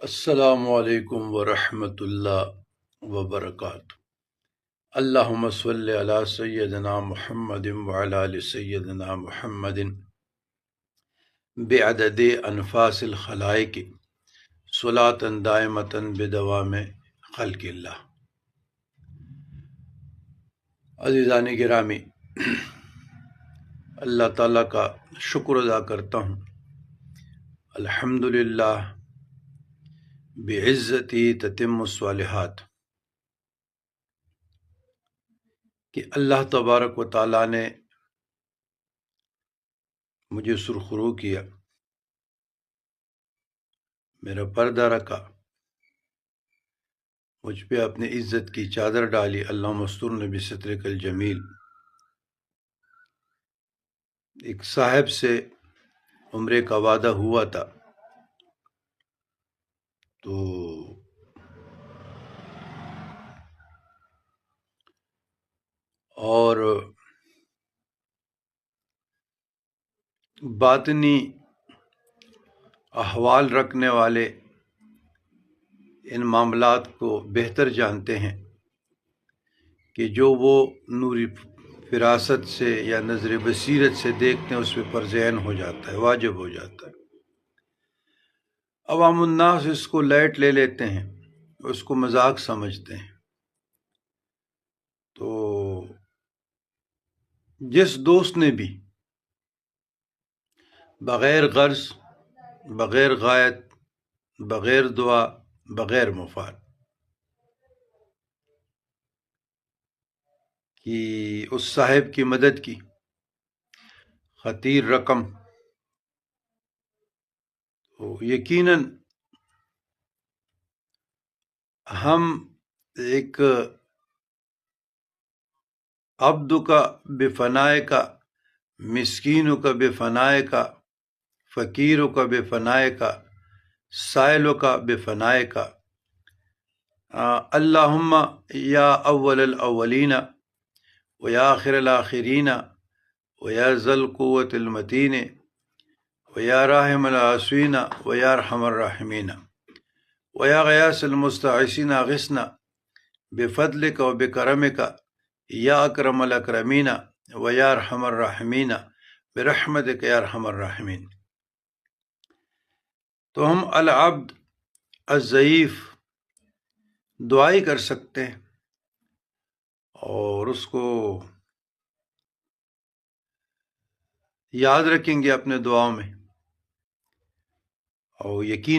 السلام علیکم ورحمۃ اللہ وبرکاتہ۔ اللہم صلی علی سیدنا محمد وعلی آل سیدنا محمد بعدد انفاس الخلائق صلاۃ دائمۃ بدوام خلق اللہ۔ عزیزان گرامی، اللہ تعالیٰ کا شکر ادا کرتا ہوں۔ الحمدللہ بعزتی تتم الصالحات، کہ اللہ تبارک و تعالیٰ نے مجھے سرخرو کیا، میرا پردہ رکھا، مجھ پہ اپنے عزت کی چادر ڈالی۔ اللہ مستورن بسترک الجمیل۔ ایک صاحب سے عمرے کا وعدہ ہوا تھا، تو اور باطنی احوال رکھنے والے ان معاملات کو بہتر جانتے ہیں کہ جو وہ نوری فراست سے یا نظر بصیرت سے دیکھتے ہیں اس پہ فرض عین ہو جاتا ہے، واجب ہو جاتا ہے۔ عوام الناس اس کو لائٹ لے لیتے ہیں، اس کو مذاق سمجھتے ہیں۔ تو جس دوست نے بھی بغیر غرض، بغیر غایت، بغیر دعا، بغیر مفاد کی اس صاحب کی مدد کی، خطیر رقم، تو یقیناً ہم ایک عبد کا بے فنائے کا، مسکینوں کا بے فنائے کا، فقیروں کا بے فنائے کا، سائلوں کا بے فنائے کا، اللہم یا اول الاولین و یا آخر الآخرین و یا ذا القوة المتین و یا راحم العاصین و یا ارحم الراحمین و یا غیاث المستعیثین اغثنا بفضلک و بکرمک یا اکرم الاکرمین و یا ارحم الراحمین برحمتک یا ارحم الراحمین۔ تو ہم العبد الضعیف دعائی کر سکتے ہیں اور اس کو یاد رکھیں گے اپنے دعاؤں میں، اور یقین